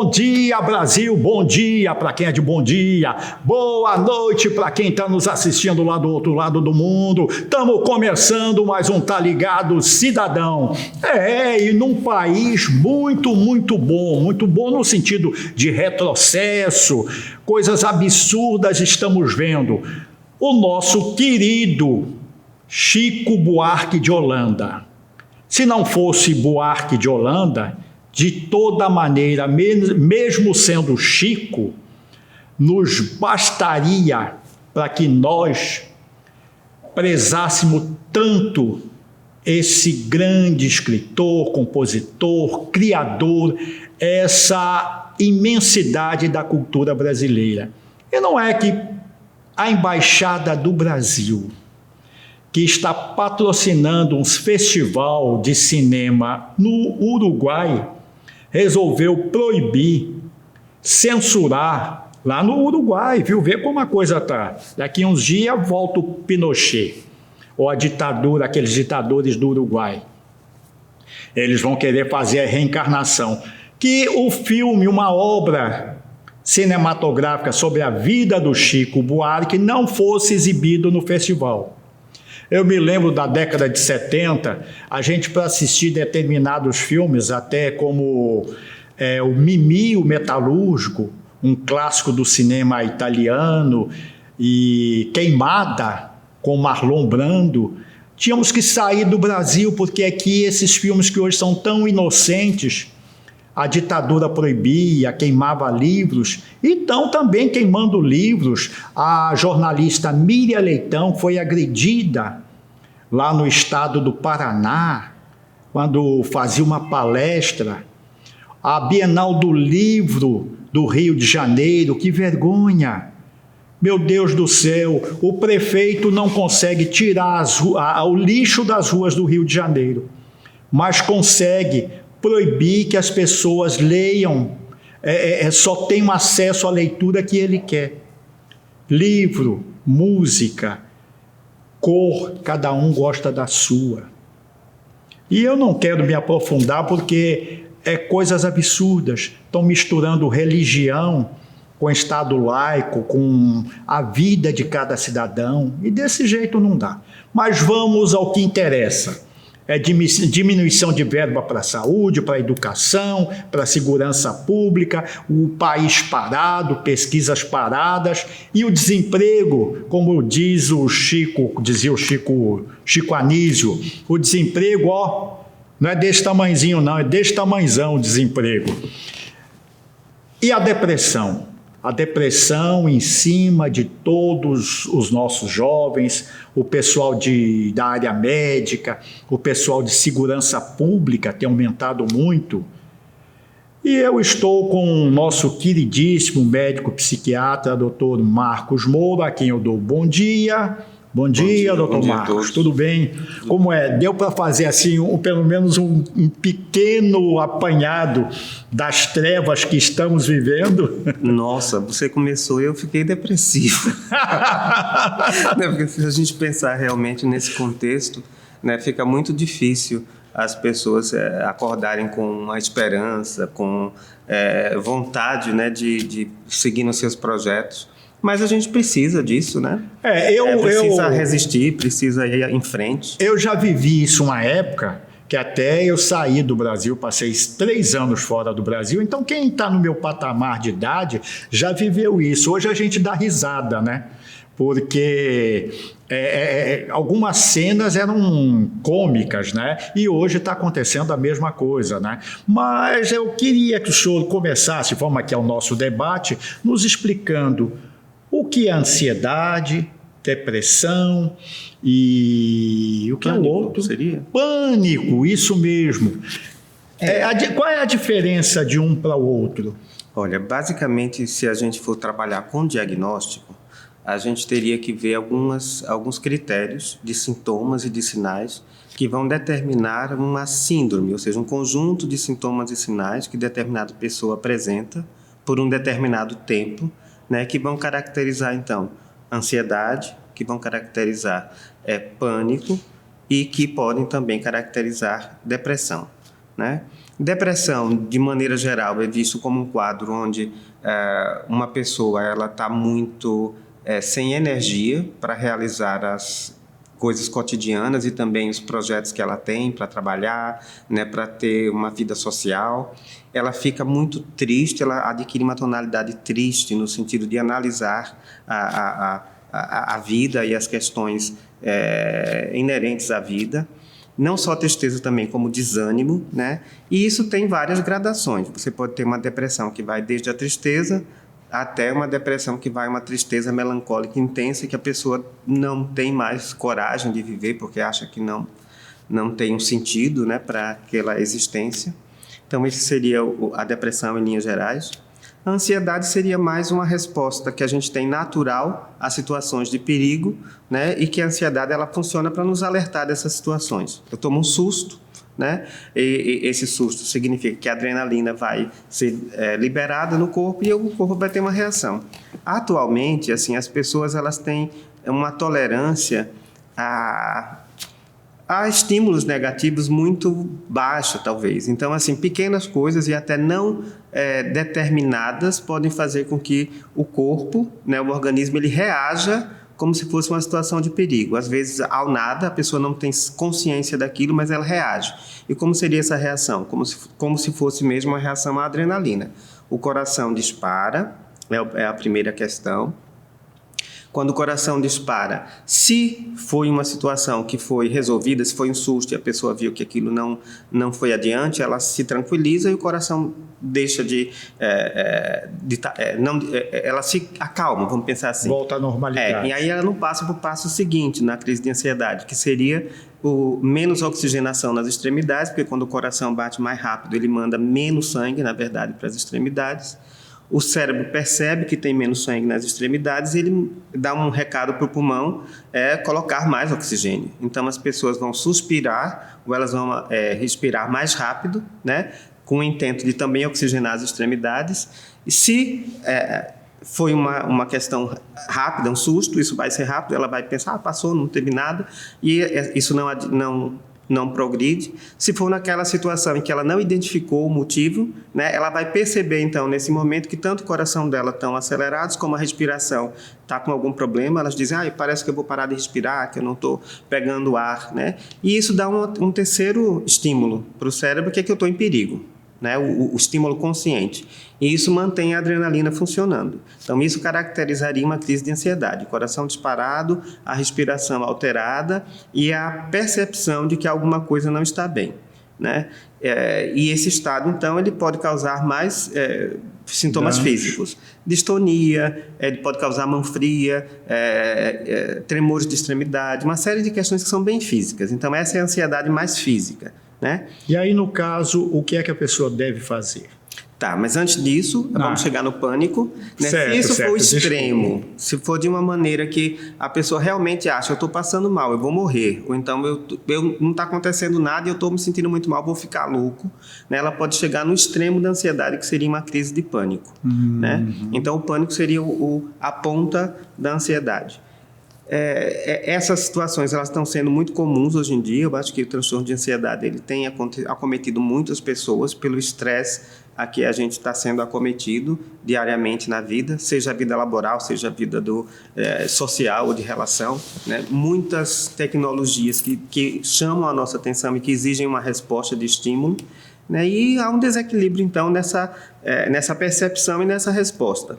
Bom dia, Brasil, bom dia para quem é de bom dia, boa noite para quem está nos assistindo lá do outro lado do mundo. Estamos começando mais um Tá Ligado Cidadão. E num país muito bom no sentido de retrocesso, coisas absurdas estamos vendo. O nosso querido Chico Buarque de Holanda. Se não fosse Buarque de Holanda, de toda maneira, mesmo sendo Chico, nos bastaria para que nós prezássemos tanto esse grande escritor, compositor, criador, essa imensidade da cultura brasileira. E não é que a Embaixada do Brasil, que está patrocinando um festival de cinema no Uruguai, resolveu proibir, censurar lá no Uruguai, viu? Vê como a coisa está. Daqui uns dias volta o Pinochet, ou a ditadura, aqueles ditadores do Uruguai. Eles vão querer fazer a reencarnação. Que o filme, uma obra cinematográfica sobre a vida do Chico Buarque não fosse exibido no festival. Eu me lembro da década de 70, a gente para assistir determinados filmes, até como o Mimi, o Metalúrgico, um clássico do cinema italiano, e Queimada, com Marlon Brando, tínhamos que sair do Brasil, porque aqui esses filmes que hoje são tão inocentes, a ditadura proibia, queimava livros, e estão também queimando livros. A jornalista Miriam Leitão foi agredida lá no estado do Paraná, quando fazia uma palestra. A Bienal do Livro do Rio de Janeiro, que vergonha! Meu Deus do céu, o prefeito não consegue tirar o lixo das ruas do Rio de Janeiro, mas consegue proibir que as pessoas leiam, só tenham acesso à leitura que ele quer. Livro, música, cor, cada um gosta da sua. E eu não quero me aprofundar porque coisas absurdas. Estão misturando religião com Estado laico, com a vida de cada cidadão, e desse jeito não dá. Mas vamos ao que interessa. Diminuição de verba para a saúde, para a educação, para a segurança pública, o país parado, pesquisas paradas e o desemprego, como dizia o Chico Anísio, o desemprego, não é desse tamanhozinho não, é desse tamanhozão o desemprego. E a depressão? A depressão em cima de todos os nossos jovens, o pessoal da área médica, o pessoal de segurança pública tem aumentado muito. E eu estou com o nosso queridíssimo médico psiquiatra, doutor Marcos Moura, a quem eu dou bom dia. Bom dia, doutor Marcos. Tudo bem? Como é? Deu para fazer assim, pelo menos um pequeno apanhado das trevas que estamos vivendo? Nossa, você começou e eu fiquei depressivo. Porque se a gente pensar realmente nesse contexto, né, fica muito difícil as pessoas acordarem com uma esperança, com vontade, né, de seguir nos seus projetos. Mas a gente precisa disso, né? Precisa resistir, precisa ir em frente. Eu já vivi isso uma época que até eu saí do Brasil, passei 3 anos fora do Brasil. Então, quem está no meu patamar de idade já viveu isso. Hoje a gente dá risada, né? Porque algumas cenas eram cômicas, né? E hoje está acontecendo a mesma coisa, né? Mas eu queria que o senhor começasse, vamos aqui ao nosso debate, nos explicando o que é ansiedade, depressão e o que Pânico, é o outro? Seria? Pânico, isso mesmo. Qual é a diferença de um para o outro? Olha, basicamente, se a gente for trabalhar com diagnóstico, a gente teria que ver alguns critérios de sintomas e de sinais que vão determinar uma síndrome, ou seja, um conjunto de sintomas e sinais que determinada pessoa apresenta por um determinado tempo, né, que vão caracterizar, então, ansiedade, que vão caracterizar pânico e que podem também caracterizar depressão. né? Depressão, de maneira geral, é visto como um quadro onde uma pessoa ela está muito sem energia para realizar as coisas cotidianas e também os projetos que ela tem para trabalhar, né, para ter uma vida social. Ela fica muito triste, ela adquire uma tonalidade triste no sentido de analisar a vida e as questões inerentes à vida. Não só tristeza também, como desânimo, né? E isso tem várias gradações. Você pode ter uma depressão que vai desde a tristeza até uma depressão que vai uma tristeza melancólica intensa, que a pessoa não tem mais coragem de viver porque acha que não tem um sentido, né, para aquela existência. Então, esse seria a depressão em linhas gerais. A ansiedade seria mais uma resposta que a gente tem natural a situações de perigo, né? E que a ansiedade ela funciona para nos alertar dessas situações. Eu tomo um susto, né? E esse susto significa que a adrenalina vai ser liberada no corpo e o corpo vai ter uma reação. Atualmente, assim, as pessoas elas têm uma tolerância a estímulos negativos muito baixa, talvez. Então, assim, pequenas coisas e até não determinadas podem fazer com que o corpo, né, o organismo, ele reaja como se fosse uma situação de perigo. Às vezes, ao nada, a pessoa não tem consciência daquilo, mas ela reage. E como seria essa reação? Como se fosse mesmo uma reação à adrenalina. O coração dispara, é a primeira questão. Quando o coração dispara, se foi uma situação que foi resolvida, se foi um susto e a pessoa viu que aquilo não foi adiante, ela se tranquiliza e o coração deixa ela se acalma, vamos pensar assim. Volta à normalidade. E aí ela não passa para o passo seguinte na crise de ansiedade, que seria menos oxigenação nas extremidades, porque quando o coração bate mais rápido, ele manda menos sangue, na verdade, para as extremidades. O cérebro percebe que tem menos sangue nas extremidades e ele dá um recado para o pulmão colocar mais oxigênio. Então, as pessoas vão suspirar ou elas vão respirar mais rápido, né, com o intento de também oxigenar as extremidades. E se foi uma questão rápida, um susto, isso vai ser rápido, ela vai pensar, passou, não teve nada, e isso não progride. Se for naquela situação em que ela não identificou o motivo, né, ela vai perceber, então, nesse momento, que tanto o coração dela estão acelerados, como a respiração está com algum problema, elas dizem, parece que eu vou parar de respirar, que eu não estou pegando ar, né? E isso dá um terceiro estímulo para o cérebro, que é que eu estou em perigo, né? O estímulo consciente. E isso mantém a adrenalina funcionando. Então, isso caracterizaria uma crise de ansiedade. Coração disparado, a respiração alterada e a percepção de que alguma coisa não está bem, né? E esse estado, então, ele pode causar mais sintomas físicos. Distonia, ele pode causar mão fria, tremores de extremidade, uma série de questões que são bem físicas. Então, essa é a ansiedade mais física, né? E aí, no caso, o que é que a pessoa deve fazer? Tá, mas antes disso, vamos chegar no pânico. Né? Certo, se isso certo, for extremo, se for de uma maneira que a pessoa realmente acha, eu estou passando mal, eu vou morrer, ou então eu não está acontecendo nada e eu estou me sentindo muito mal, vou ficar louco, né? Ela pode chegar no extremo da ansiedade, que seria uma crise de pânico. Né? Então, o pânico seria a ponta da ansiedade. Essas situações elas estão sendo muito comuns hoje em dia. Eu acho que o transtorno de ansiedade ele tem acometido muitas pessoas pelo estresse a que a gente está sendo acometido diariamente na vida, seja a vida laboral, seja a vida social ou de relação, né? Muitas tecnologias que chamam a nossa atenção e que exigem uma resposta de estímulo, né? E há um desequilíbrio, então, nessa percepção e nessa resposta,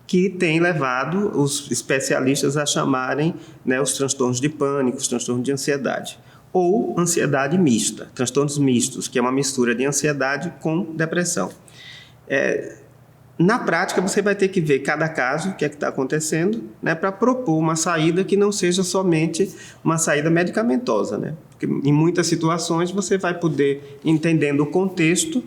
que tem levado os especialistas a chamarem, né, os transtornos de pânico, os transtornos de ansiedade, ou ansiedade mista, transtornos mistos, que é uma mistura de ansiedade com depressão. Na prática, você vai ter que ver cada caso, o que é que está acontecendo, né, para propor uma saída que não seja somente uma saída medicamentosa, né? Porque em muitas situações você vai poder, entendendo o contexto,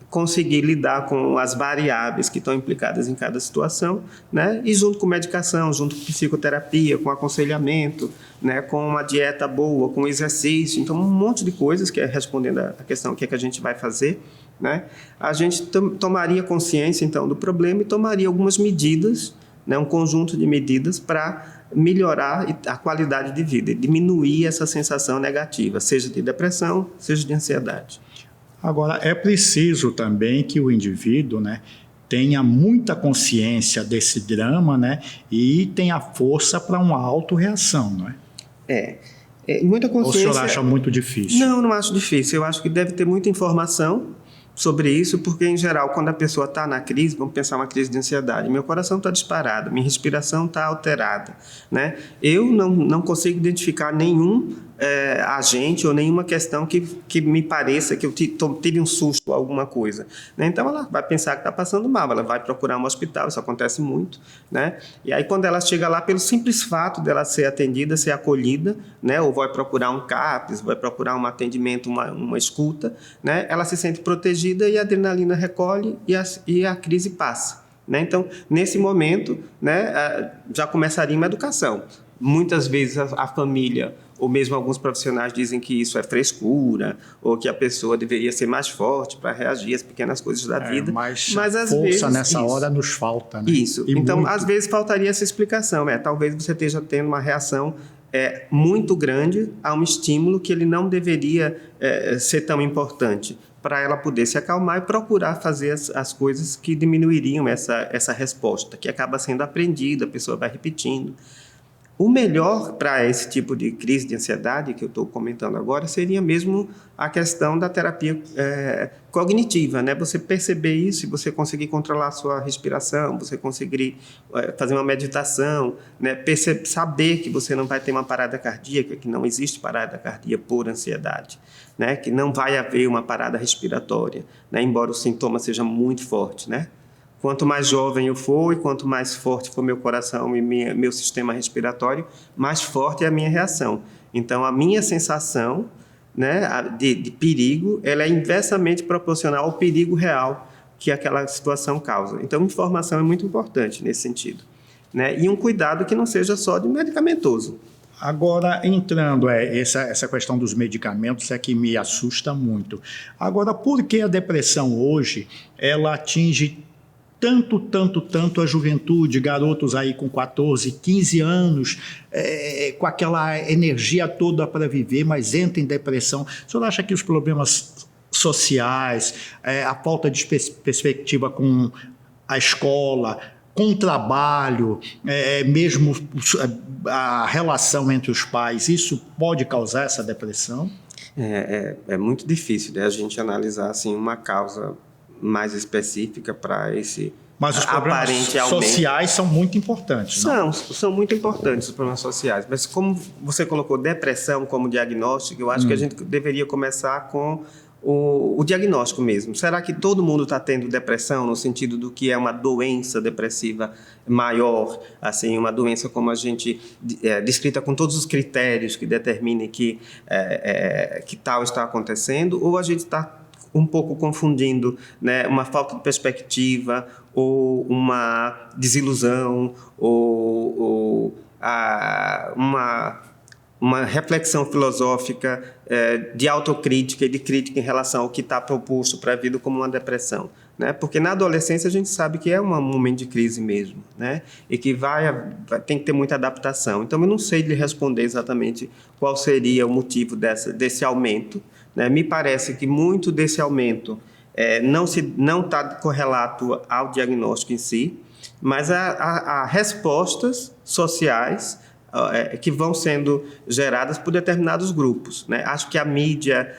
conseguir lidar com as variáveis que estão implicadas em cada situação, né? E junto com medicação, junto com psicoterapia, com aconselhamento, né? Com uma dieta boa, com exercício, então um monte de coisas que respondendo à questão o que é que a gente vai fazer, né? A gente tomaria consciência então do problema e tomaria algumas medidas, né? Um conjunto de medidas para melhorar a qualidade de vida, diminuir essa sensação negativa, seja de depressão, seja de ansiedade. Agora, é preciso também que o indivíduo, né, tenha muita consciência desse drama, né, e tenha força para uma autorreação, não é? Muita consciência. Ou o senhor acha muito difícil? Não acho difícil. Eu acho que deve ter muita informação sobre isso, porque, em geral, quando a pessoa está na crise, vamos pensar uma crise de ansiedade, meu coração está disparado, minha respiração está alterada, né? Eu não consigo identificar nenhum agente ou nenhuma questão que me pareça que eu tive um susto ou alguma coisa, né? Então, ela vai pensar que está passando mal, ela vai procurar um hospital, isso acontece muito, né? E aí, quando ela chega lá, pelo simples fato dela ser atendida, ser acolhida, né? Ou vai procurar um CAPS, vai procurar um atendimento, uma escuta, né? Ela se sente protegida e a adrenalina recolhe e a crise passa, né? Então, nesse momento, né, já começaria uma educação. Muitas vezes a família ou mesmo alguns profissionais dizem que isso é frescura ou que a pessoa deveria ser mais forte para reagir às pequenas coisas da vida. Mas às força vezes, nessa hora nos falta, né? Isso. E então, muito. Às vezes faltaria essa explicação. Talvez você esteja tendo uma reação muito grande a um estímulo que ele não deveria ser tão importante, para ela poder se acalmar e procurar fazer as coisas que diminuiriam essa resposta, que acaba sendo aprendida, a pessoa vai repetindo. O melhor para esse tipo de crise de ansiedade que eu estou comentando agora seria mesmo a questão da terapia cognitiva, né? Você perceber isso e você conseguir controlar a sua respiração, você conseguir fazer uma meditação, né? Saber que você não vai ter uma parada cardíaca, que não existe parada cardíaca por ansiedade, né? Que não vai haver uma parada respiratória, né? Embora o sintoma seja muito forte, né? Quanto mais jovem eu for e quanto mais forte for meu coração e meu sistema respiratório, mais forte é a minha reação. Então, a minha sensação, né, de perigo, ela é inversamente proporcional ao perigo real que aquela situação causa. Então, informação é muito importante nesse sentido, né? E um cuidado que não seja só de medicamentoso. Agora, entrando, essa questão dos medicamentos é que me assusta muito. Agora, por que a depressão hoje, ela atinge tanto a juventude, garotos aí com 14, 15 anos, com aquela energia toda para viver, mas entra em depressão? O senhor acha que os problemas sociais, a falta de perspectiva com a escola, com o trabalho, mesmo a relação entre os pais, isso pode causar essa depressão? É muito difícil, né, a gente analisar assim, uma causa mais específica para esse mas os problemas sociais são muito importantes, não? São muito importantes os problemas sociais, mas como você colocou depressão como diagnóstico, eu acho que a gente deveria começar com o diagnóstico mesmo. Será que todo mundo está tendo depressão no sentido do que é uma doença depressiva maior, assim, uma doença como a gente descrita com todos os critérios que determinem que tal está acontecendo, ou a gente está um pouco confundindo, né, uma falta de perspectiva ou uma desilusão ou uma reflexão filosófica de autocrítica e de crítica em relação ao que está proposto para a vida como uma depressão, né? Porque na adolescência a gente sabe que é um momento de crise mesmo, né? E que tem que ter muita adaptação. Então eu não sei lhe responder exatamente qual seria o motivo desse aumento, né? Me parece que muito desse aumento não está correlato ao diagnóstico em si, mas a respostas sociais que vão sendo geradas por determinados grupos, né? Acho que a mídia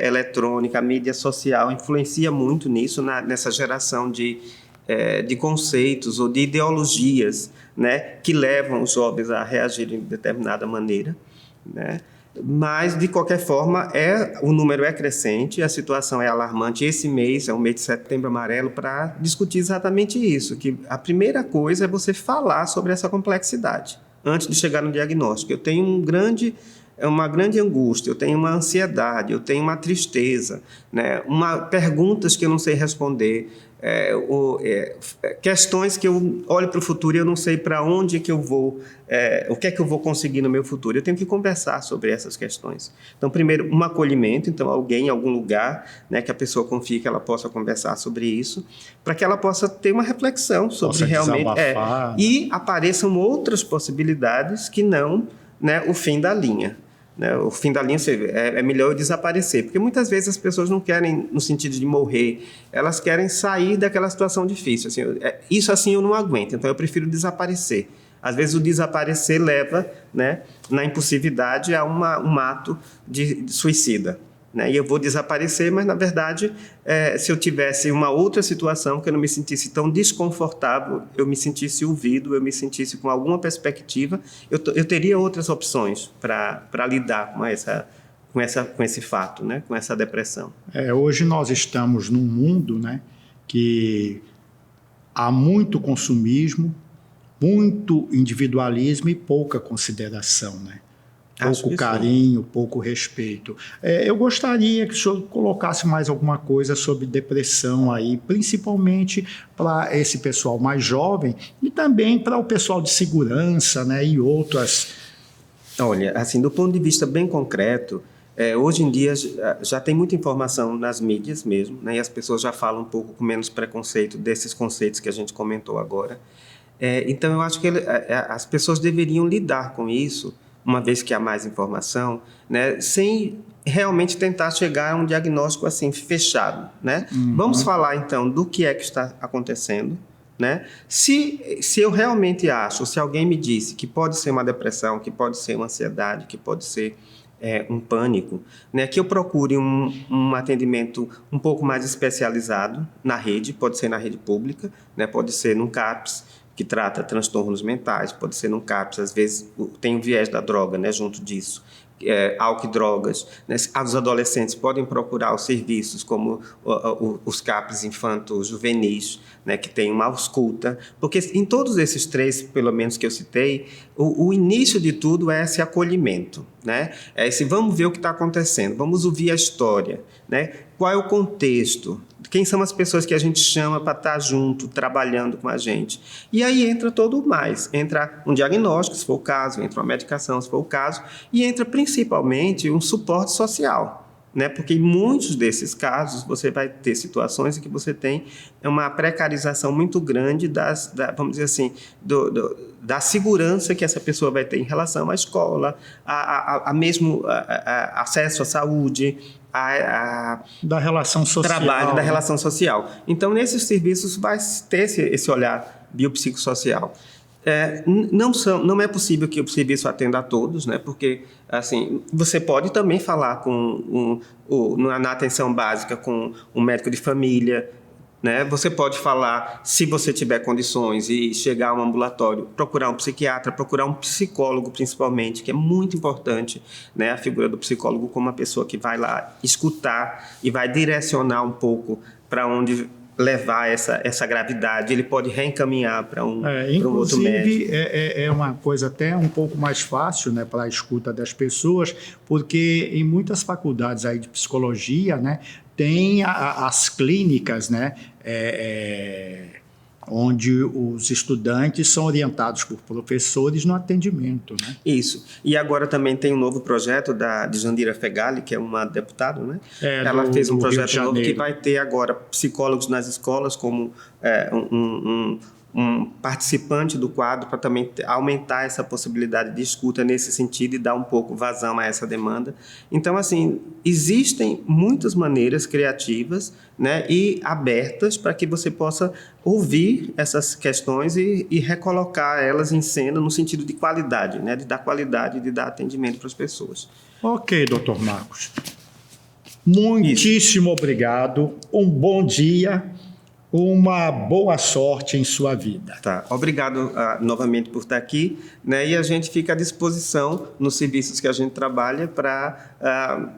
eletrônica, a mídia social influencia muito nisso, nessa geração de conceitos ou de ideologias, né, que levam os jovens a reagirem de determinada maneira, né? Mas, de qualquer forma, o número é crescente, a situação é alarmante. Esse mês é o mês de Setembro Amarelo para discutir exatamente isso, que a primeira coisa é você falar sobre essa complexidade antes de chegar no diagnóstico. Eu tenho uma grande angústia, eu tenho uma ansiedade, eu tenho uma tristeza, né? Perguntas que eu não sei responder, questões que eu olho para o futuro e eu não sei para onde que eu vou, o que é que eu vou conseguir no meu futuro. Eu tenho que conversar sobre essas questões. Então, primeiro, um acolhimento, então alguém em algum lugar, né, que a pessoa confie que ela possa conversar sobre isso, para que ela possa ter uma reflexão sobre realmente... E apareçam outras possibilidades que não, né, o fim da linha. né? O fim da linha é melhor eu desaparecer, porque muitas vezes as pessoas não querem no sentido de morrer, elas querem sair daquela situação difícil. Assim, isso assim eu não aguento, então eu prefiro desaparecer. Às vezes o desaparecer leva, né, na impulsividade a um ato de suicida. Né? E eu vou desaparecer, mas na verdade, se eu tivesse uma outra situação que eu não me sentisse tão desconfortável, eu me sentisse ouvido, eu me sentisse com alguma perspectiva, eu teria outras opções para lidar com esse fato, né? Com essa depressão. Hoje nós estamos num mundo, né, que há muito consumismo, muito individualismo e pouca consideração, né? Pouco carinho, pouco respeito. Eu gostaria que o senhor colocasse mais alguma coisa sobre depressão aí, principalmente para esse pessoal mais jovem e também para o pessoal de segurança, né, e outras. Olha, assim, do ponto de vista bem concreto, hoje em dia já tem muita informação nas mídias mesmo, né, e as pessoas já falam um pouco com menos preconceito desses conceitos que a gente comentou agora. Então, eu acho que as pessoas deveriam lidar com isso, uma vez que há mais informação, né, sem realmente tentar chegar a um diagnóstico assim fechado, né? Uhum. Vamos falar então do que é que está acontecendo, né? Se eu realmente acho, se alguém me disse que pode ser uma depressão, que pode ser uma ansiedade, que pode ser um pânico, né, que eu procure um atendimento um pouco mais especializado na rede, pode ser na rede pública, né, pode ser no CAPS, que trata transtornos mentais, pode ser no CAPS, às vezes tem o viés da droga, né, junto disso, álcool e drogas. Né, os adolescentes podem procurar os serviços como os CAPS infantos juvenis, né, que tem uma ausculta, porque em todos esses três, pelo menos que eu citei, o início de tudo é esse acolhimento, né? Vamos ver o que está acontecendo, vamos ouvir a história, né? Qual é o contexto? Quem são as pessoas que a gente chama para estar junto, trabalhando com a gente? E aí entra todo o mais. Entra um diagnóstico, se for o caso, entra uma medicação, se for o caso, e entra principalmente um suporte social. Né? Porque em muitos desses casos você vai ter situações em que você tem uma precarização muito grande vamos dizer assim, da segurança que essa pessoa vai ter em relação à escola, a mesmo acesso à saúde, da relação social. Trabalho, da relação social. Então, nesses serviços vai ter esse olhar biopsicossocial. Não é possível que o serviço atenda a todos, né? Porque assim, você pode também falar na atenção básica com um médico de família, né? Você pode falar, se você tiver condições e chegar a um ambulatório, procurar um psiquiatra, procurar um psicólogo principalmente, que é muito importante, né? A figura do psicólogo como uma pessoa que vai lá escutar e vai direcionar um pouco para onde levar essa gravidade, ele pode reencaminhar para um outro médico. Inclusive, é uma coisa até um pouco mais fácil, né, para a escuta das pessoas, porque em muitas faculdades aí de psicologia, né, tem as clínicas, né, onde os estudantes são orientados por professores no atendimento, né? Isso. E agora também tem um novo projeto de Jandira Fegali, que é uma deputada, né? Ela fez um projeto novo que vai ter agora psicólogos nas escolas como um participante do quadro para também aumentar essa possibilidade de escuta nesse sentido e dar um pouco vazão a essa demanda. Então, assim, existem muitas maneiras criativas, né, e abertas para que você possa ouvir essas questões e recolocar elas em cena no sentido de qualidade, né, de dar qualidade, de dar atendimento para as pessoas. Ok, doutor Marcos. Muitíssimo obrigado. Um bom dia. Uma boa sorte em sua vida. Tá. Obrigado novamente por estar aqui, né? E a gente fica à disposição nos serviços que a gente trabalha para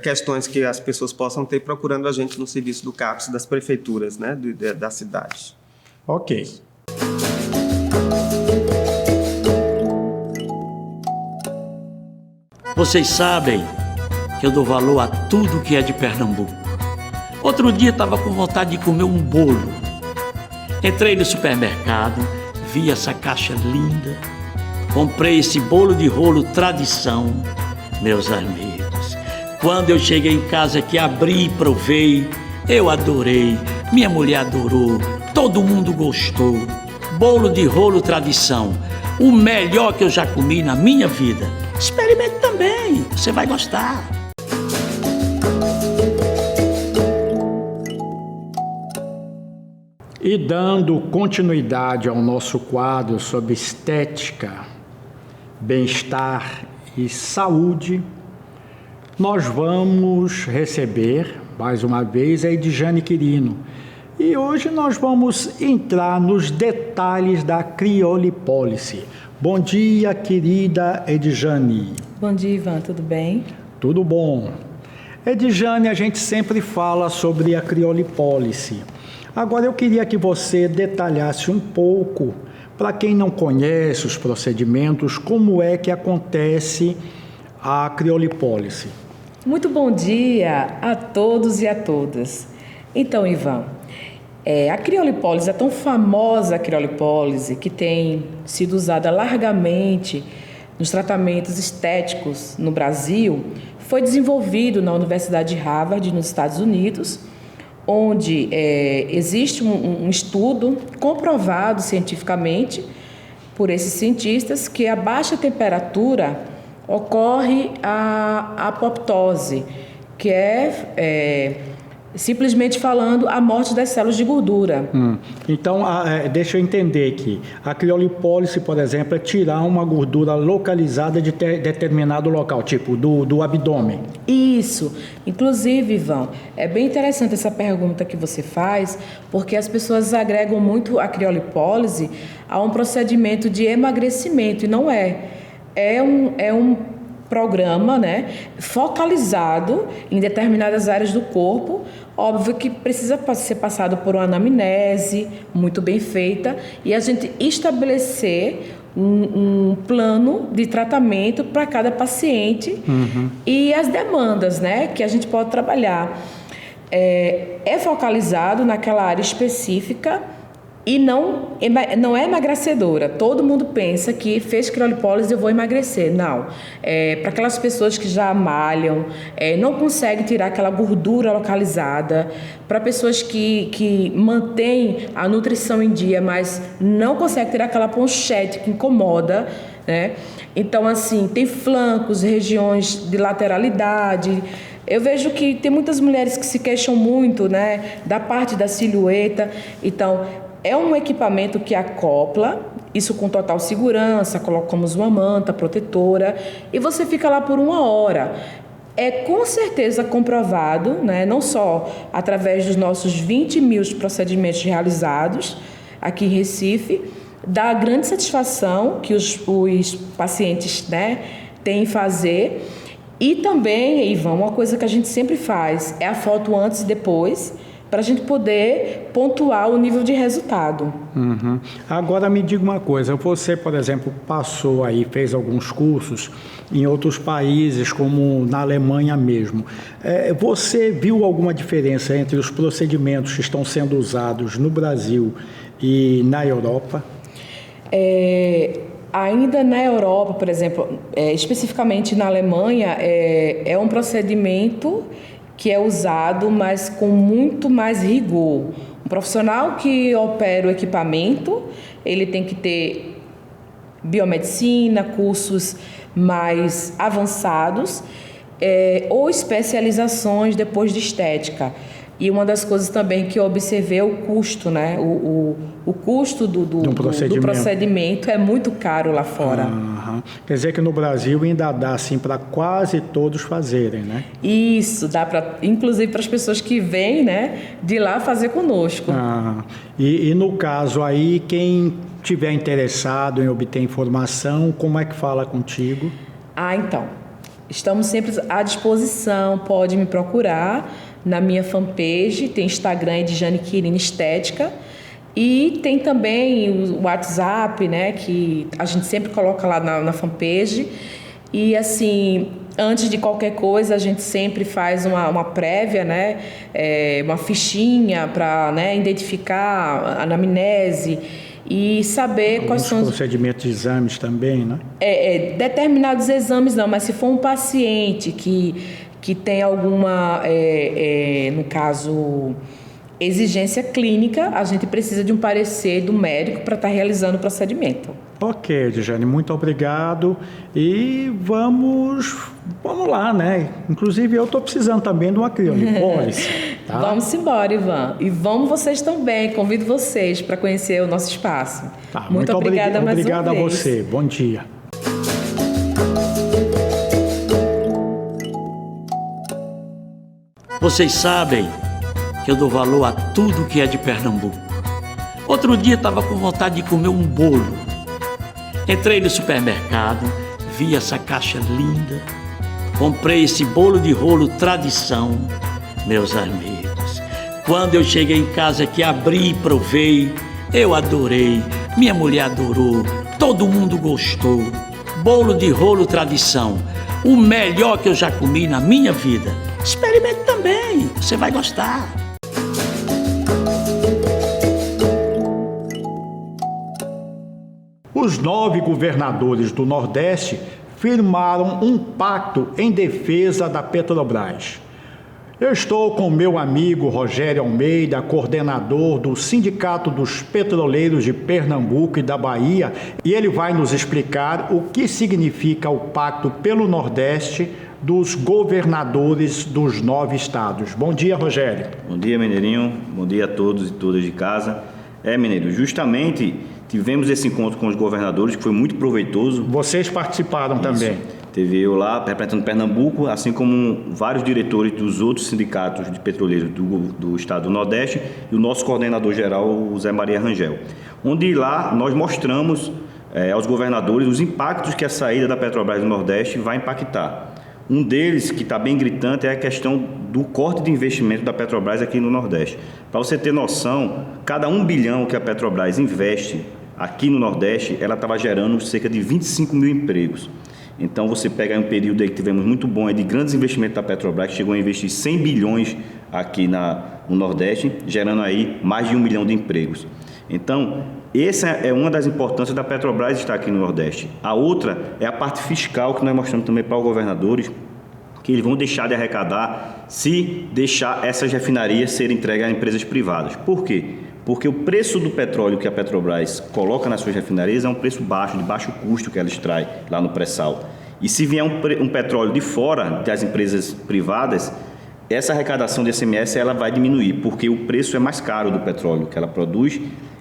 questões que as pessoas possam ter procurando a gente no serviço do CAPS, das prefeituras, né? Das cidades. Ok. Vocês sabem que eu dou valor a tudo que é de Pernambuco. Outro dia estava com vontade de comer um bolo. Entrei no supermercado, vi essa caixa linda, comprei esse bolo de rolo tradição. Meus amigos, quando eu cheguei em casa que abri e provei, eu adorei, minha mulher adorou, todo mundo gostou. Bolo de rolo tradição, o melhor que eu já comi na minha vida. Experimente também, você vai gostar. E dando continuidade ao nosso quadro sobre estética, bem-estar e saúde, nós vamos receber, mais uma vez, a Edjane Quirino. E hoje nós vamos entrar nos detalhes da criolipólise. Bom dia, querida Edjane. Bom dia, Ivan, tudo bem? Tudo bom. Edjane, a gente sempre fala sobre a criolipólise. Agora eu queria que você detalhasse um pouco, para quem não conhece os procedimentos, como é que acontece a criolipólise. Muito bom dia a todos e a todas. Então, Ivan, a criolipólise, a tão famosa criolipólise, que tem sido usada largamente nos tratamentos estéticos no Brasil, foi desenvolvido na Universidade de Harvard, nos Estados Unidos, onde existe um estudo comprovado cientificamente por esses cientistas que a baixa temperatura ocorre a apoptose, que simplesmente falando, a morte das células de gordura. Então, deixa eu entender aqui. A criolipólise, por exemplo, é tirar uma gordura localizada de determinado local, tipo do abdômen. Isso. Inclusive, Ivan, é bem interessante essa pergunta que você faz, porque as pessoas agregam muito a criolipólise a um procedimento de emagrecimento, e não é. É um programa, né, focalizado em determinadas áreas do corpo. Óbvio que precisa ser passado por uma anamnese muito bem feita e a gente estabelecer um plano de tratamento para cada paciente e as demandas, né, que a gente pode trabalhar. É focalizado naquela área específica e não é emagrecedora. Todo mundo pensa que fez criolipólise eu vou emagrecer. Não. Para aquelas pessoas que já malham, não conseguem tirar aquela gordura localizada. Para pessoas que mantêm a nutrição em dia, mas não conseguem tirar aquela ponchete que incomoda, né? Então, assim, tem flancos, regiões de lateralidade. Eu vejo que tem muitas mulheres que se queixam muito, né, da parte da silhueta. Então, é um equipamento que acopla, isso com total segurança, colocamos uma manta protetora e você fica lá por 1 hora. É com certeza comprovado, né, não só através dos nossos 20 mil procedimentos realizados aqui em Recife, da grande satisfação que os pacientes, né, têm em fazer. E também, Ivan, uma coisa que a gente sempre faz é a foto antes e depois, para a gente poder pontuar o nível de resultado. Agora me diga uma coisa, você, por exemplo, passou aí, fez alguns cursos em outros países, como na Alemanha mesmo. Você viu alguma diferença entre os procedimentos que estão sendo usados no Brasil e na Europa? Ainda na Europa, por exemplo, especificamente na Alemanha, é um procedimento que é usado, mas com muito mais rigor. Um profissional que opera o equipamento, ele tem que ter biomedicina, cursos mais avançados, ou especializações depois de estética. E uma das coisas também que eu observei é o custo, né? O custo do procedimento é muito caro lá fora. Quer dizer que no Brasil ainda dá assim para quase todos fazerem, né? Isso, dá para, inclusive para as pessoas que vêm, né, de lá fazer conosco. E no caso aí, quem tiver interessado em obter informação, como é que fala contigo? Então, estamos sempre à disposição, pode me procurar na minha fanpage, tem Instagram Edjane Quirino Estética e tem também o WhatsApp, né, que a gente sempre coloca lá na fanpage. E assim, antes de qualquer coisa, a gente sempre faz uma prévia, né, uma fichinha para, né, identificar a anamnese e saber quais são os procedimentos de exames também, né? Determinados exames não, mas se for um paciente que tem alguma, no caso, exigência clínica, a gente precisa de um parecer do médico para estar realizando o procedimento. Ok, Edjane, muito obrigado. E vamos lá, né? Inclusive, eu estou precisando também de uma criolipólise. Tá? Vamos embora, Ivan. E vamos vocês também. Convido vocês para conhecer o nosso espaço. Tá, muito obrigada mais uma vez. Obrigado a você. Bom dia. Vocês sabem que eu dou valor a tudo que é de Pernambuco. Outro dia estava com vontade de comer um bolo. Entrei no supermercado, vi essa caixa linda, comprei esse bolo de rolo tradição. Meus amigos, quando eu cheguei em casa que abri e provei, eu adorei, minha mulher adorou, todo mundo gostou. Bolo de rolo tradição, o melhor que eu já comi na minha vida. Experimente também, você vai gostar. Os 9 governadores do Nordeste firmaram um pacto em defesa da Petrobras. Eu estou com meu amigo Rogério Almeida, coordenador do Sindicato dos Petroleiros de Pernambuco e da Bahia, e ele vai nos explicar o que significa o Pacto pelo Nordeste dos governadores dos 9 estados. Bom dia, Rogério. Bom dia, Mineirinho. Bom dia a todos e todas de casa. Mineiro, justamente tivemos esse encontro com os governadores, que foi muito proveitoso. Vocês participaram também. Teve eu lá representando Pernambuco, assim como vários diretores dos outros sindicatos de petroleiros do estado do Nordeste e o nosso coordenador geral, o Zé Maria Rangel. Onde lá nós mostramos aos governadores os impactos que a saída da Petrobras do Nordeste vai impactar. Um deles, que está bem gritante, é a questão do corte de investimento da Petrobras aqui no Nordeste. Para você ter noção, cada 1 bilhão que a Petrobras investe aqui no Nordeste, ela estava gerando cerca de 25 mil empregos. Então, você pega um período aí que tivemos muito bom de grandes investimentos da Petrobras, que chegou a investir 100 bilhões aqui no Nordeste, gerando aí mais de 1 milhão de empregos. Então, essa é uma das importâncias da Petrobras estar aqui no Nordeste. A outra é a parte fiscal, que nós mostramos também para os governadores, que eles vão deixar de arrecadar se deixar essas refinarias serem entregues a empresas privadas. Por quê? Porque o preço do petróleo que a Petrobras coloca nas suas refinarias é um preço baixo, de baixo custo que ela extrai lá no pré-sal. E se vier um petróleo de fora das empresas privadas, essa arrecadação de ICMS ela vai diminuir, porque o preço é mais caro do petróleo que ela produz.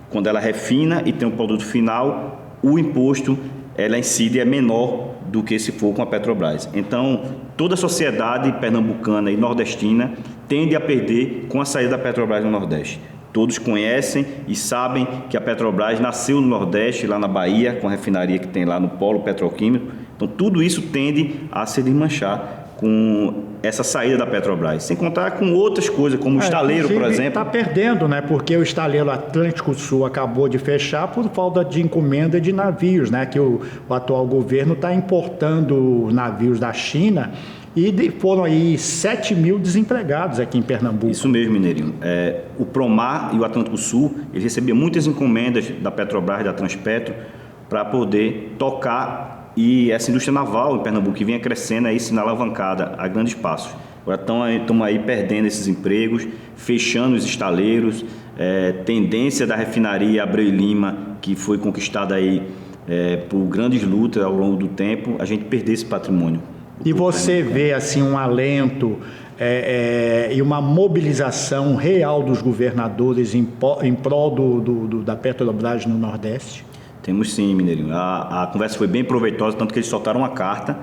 Quando ela refina e tem um produto final, o imposto ela incide é menor do que se for com a Petrobras. Então, toda a sociedade pernambucana e nordestina tende a perder com a saída da Petrobras no Nordeste. Todos conhecem e sabem que a Petrobras nasceu no Nordeste, lá na Bahia, com a refinaria que tem lá no polo petroquímico. Então, tudo isso tende a se desmanchar com essa saída da Petrobras, sem contar com outras coisas, como o estaleiro, por exemplo. Está perdendo, né? Porque o estaleiro Atlântico Sul acabou de fechar por falta de encomenda de navios, né? Que o atual governo está importando navios da China e foram aí 7 mil desempregados aqui em Pernambuco. Isso mesmo, Mineirinho. O Promar e o Atlântico Sul, eles recebiam muitas encomendas da Petrobras e da Transpetro para poder tocar e essa indústria naval em Pernambuco, que vinha crescendo aí, sendo alavancada a grandes passos. Agora estamos aí perdendo esses empregos, fechando os estaleiros, tendência da refinaria Abreu e Lima, que foi conquistada aí por grandes lutas ao longo do tempo, a gente perder esse patrimônio. E você vê assim um alento e uma mobilização real dos governadores em prol da Petrobras no Nordeste? Temos sim, Mineirinho. A conversa foi bem proveitosa, tanto que eles soltaram uma carta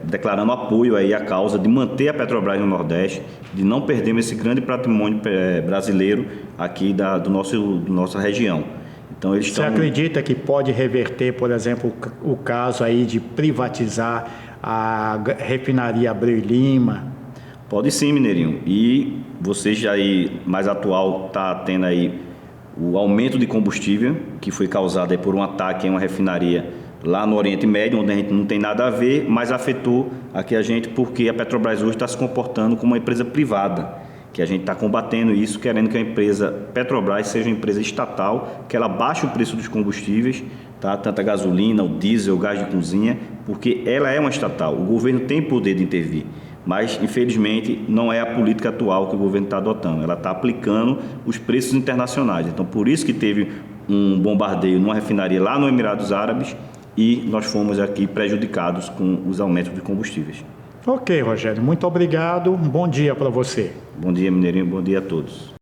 declarando apoio aí à causa de manter a Petrobras no Nordeste, de não perdermos esse grande patrimônio brasileiro aqui da nossa região. Então, eles Você acredita que pode reverter, por exemplo, o caso aí de privatizar a refinaria Abreu e Lima? Pode sim, Mineirinho. E você já aí, mais atual, está tendo aí o aumento de combustível, que foi causado aí por um ataque em uma refinaria lá no Oriente Médio, onde a gente não tem nada a ver, mas afetou aqui a gente porque a Petrobras hoje está se comportando como uma empresa privada, que a gente está combatendo isso, querendo que a empresa Petrobras seja uma empresa estatal, que ela baixe o preço dos combustíveis, tá? Tanto a gasolina, o diesel, o gás de cozinha, porque ela é uma estatal, o governo tem poder de intervir. Mas, infelizmente, não é a política atual que o governo está adotando. Ela está aplicando os preços internacionais. Então, por isso que teve um bombardeio numa refinaria lá no Emirados Árabes e nós fomos aqui prejudicados com os aumentos de combustíveis. Ok, Rogério, muito obrigado. Um bom dia para você. Bom dia, Mineirinho. Bom dia a todos.